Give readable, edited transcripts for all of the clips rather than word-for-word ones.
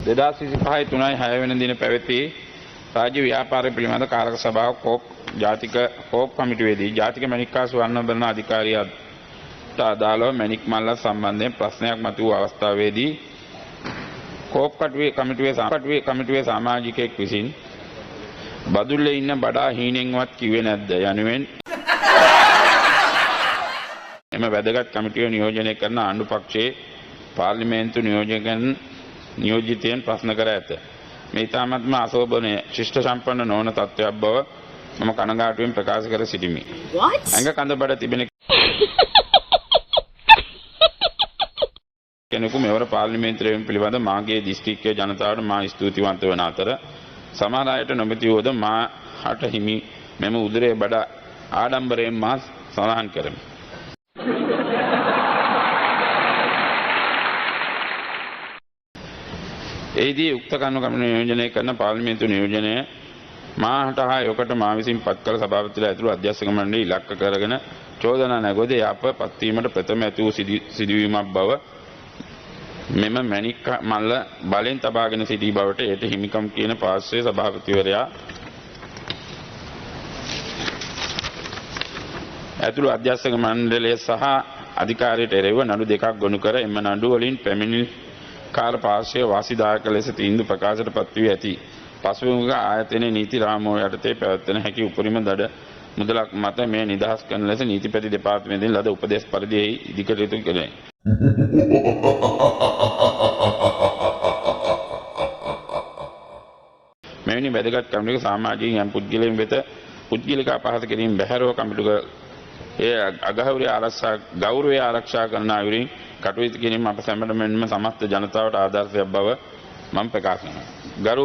2025 3/6 වෙනි දින පැවති රාජ්‍ය ව්‍යාපාර පිළිබඳ කාරක සභාව කෝප් ජාතික කෝප් කමිටුවේදී ජාතික මැණික් හා ස්වර්ණාභරණ අධිකාරියට අදාළව මැණික් මල්ල සම්බන්ධයෙන් ප්‍රශ්නයක් මතුවූ අවස්ථාවේදී කෝප් කමිටුවේ සමාජිකයෙක් විසින් බදුල්ලේ ඉන්න බඩා හීනෙන්වත් කිව්වේ නැද්ද යනුවෙන් එම වැදගත් කමිටුව නියෝජනය කරන ආණ්ඩු පක්ෂයේ පාර්ලිමේන්තු නියෝජිතයන් ප්‍රශ්න කර ඇත. මේ ඉතාමත්ම අශෝභනීය ශිෂ්ට සම්පන්න නොවන තත්ත්වයක් බව මම කනගාටුවෙන් ප්‍රකාශ කර සිටිමි. ඇඟ කඳ බඩ තිබෙන කෙනෙකු මෙවර පාර්ලිමේන්තුවෙන් පිළිබඳ මාගේ දිස්ත්‍රික්කයේ ජනතාවට මා ස්තුතිවන්ත වන අතර සමහර අයට නොමැති වූද මාට හිමි මෙම උදරයේ බඩ ආඩම්බරයෙන් මා සඳහන් කරමි. එහිදී උක්ත කරුණු කමිටුව නියෝජනය කරන පාර්ලිමේන්තු නියෝජනය මාහට හා යොකට මා විසින් පත් කළ සභාපතිලා ඇතුළු අධ්‍යක්ෂක මණ්ඩලය ඉලක්ක කරගෙන චෝදනා නැගොද අප පත්වීමට ප්‍රථම ඇති වූ සිදුවීමක් බව මෙම මැණික් මල්ල බලෙන් තබාගෙන සිටි බවට එයට හිමිකම් කියන පාර්ශ්වයේ සභාපතිවරයා ඇතුළු අධ්‍යක්ෂක මණ්ඩලය සහ අධිකාරියට එරෙහිව නඩු දෙකක් ගොනු කර එම නඩු වලින් පැමිණිලි කාර පාර්ශ්වය වාසිදායක ලෙස තීන්දුව ප්‍රකාශයට පත් වී ඇති. පසුබිමක ආයතනයේ නීති රාමුව යටතේ පැවැත්වෙන හැකි උපරිම දඩ මුදලක් මත මේ නිදහස් කරන ලෙස නීතිපති දෙපාර්තමේන්තුවෙන් ලද උපදෙස් පරිදි එහි ඉදිකටයුතු කෙරේ. මෙවැනි වැදගත් කමිටුවක සමාජීය යම් පුද්ගලයන් වෙත පුද්ගලික අපහාස කිරීම බැහැරව කමිටුවක ඒ ගෞරවය ආරක්ෂා කරන අයුරින් කටයුතු කිරීම අප සැමට මෙන්ම සමස්ත ජනතාවට ආදර්ශයක් බව මම ප්‍රකාශ කරනවා. ගරු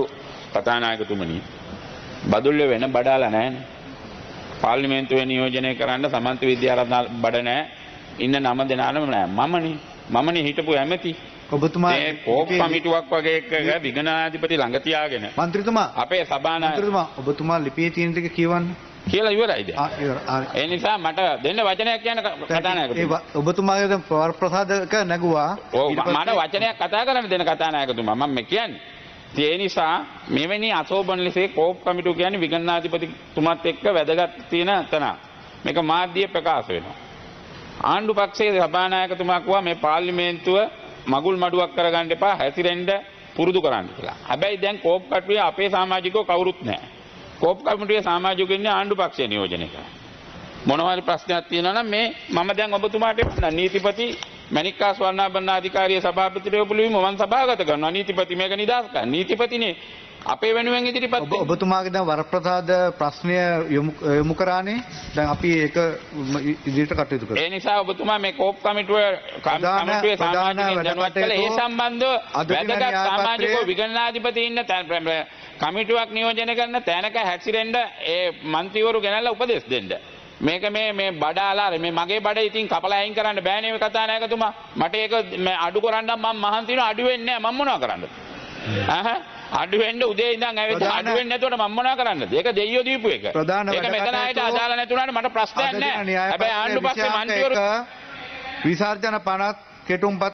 කතානායකතුමනි, බදුල්ලේ වෙන බඩාලා නැහැනේ. පාර්ලිමේන්තුවේ නියෝජනය කරන්න සමන්ත විද්‍යාරත්න බඩ නැහැ. ඉන්න 9 දෙනාම නැහැ. මමනේ හිටපු ඇමති. ඔබතුමා මේ කෝප් කමිටුවක් වගේ එකක විගණාධිපති ළඟ තියාගෙන මන්ත්‍රීතුමා අපේ සභානායක ඔබතුමා ලිපියේ තියෙන ටික කියවන්න කියලා ඉවරයිද? ඉවරයි. ඒ නිසා මට දෙන්න වචනයක් කියන්න කතානායකතුමා. ඔබතුමාගේ දැන් ප්‍රසාදක නැගුවා. ඔව් මට වචනයක් කතා කරන්න දෙන්න කතානායකතුමා. මම මේ කියන්නේ. ඒ නිසා මෙවැනි අශෝභන ලෙස කෝප් කමිටුව කියන්නේ විගණනාධිපතිතුමත් එක්ක වැදගත් තියෙන තැන. මේක මාධ්‍ය ප්‍රකාශ වෙනවා. ආණ්ඩු පක්ෂයේ සභානායකතුමා කිව්වා මේ පාර්ලිමේන්තුව මගුල් මඩුවක් කරගන්න එපා, හැසිරෙන්න පුරුදු කරන්න කියලා. හැබැයි දැන් කෝප් කමිටුවේ අපේ සමාජිකයෝ කවුරුත් නැහැ. කෝප් කමිටුවේ සමාජිකයෝ ඉන්නේ ආණ්ඩු පක්ෂයේ නියෝජනය කරා. මොනවා හරි ප්‍රශ්නයක් තියෙනවා නම් මේ මම දැන් ඔබතුමාට නීතිපති මැණික් හා ස්වර්ණාභරණ අධිකාරිය සභාපතිවරු පිළිවිම මම සභාගත කරනවා. නීතිපති මේක නිදහස් කරනවා. නීතිපතිනේ අපේ වෙනුවෙන් ඉදිරිපත් වෙන්නේ. ඔබතුමාගේ දැන් වරප්‍රසාද ප්‍රශ්නය යොමු කරානේ. දැන් අපි ඒක ඉදිරියට කටයුතු කරමු. ඒ නිසා ඔබතුමා මේ කෝප් කමිටුවේ සමාජිකයන් දැනුවත් කළේ ඒ සම්බන්ධව වැදගත් සමාජිකව විගණනාධිපති ඉන්න කමිටුවක් නියෝජනය කරන තැනක හැසිරෙන්න ඒ മന്ത്രിවරු ගෙනල්ලා උපදෙස් දෙන්න. මේක මේ බඩාලා මේ මගේ බඩ ඉතින් කපලා අයින් කරන්න බෑනේ මේ කතානායකතුමා. මට ඒක අඩු කරන්න මම මහන්සි වෙනවා. අඩු වෙන්නේ නැහැ. මම මොනවා කරන්නද? අඩු වෙන්න උදේ ඉඳන් ඇවිත් අඩු වෙන්නේ නැතුවට මම මොනවා කරන්නද? ඒක දෙයියෝ දීපු එක. ඒක මෙතන ආයෙත් අදාළ නැතුණාට මට ප්‍රශ්නයක් නැහැ. හැබැයි ආණ්ඩු පක්ෂේ මන්ත්‍රීවරු විසර්ජන පනත් කෙටුම්පත්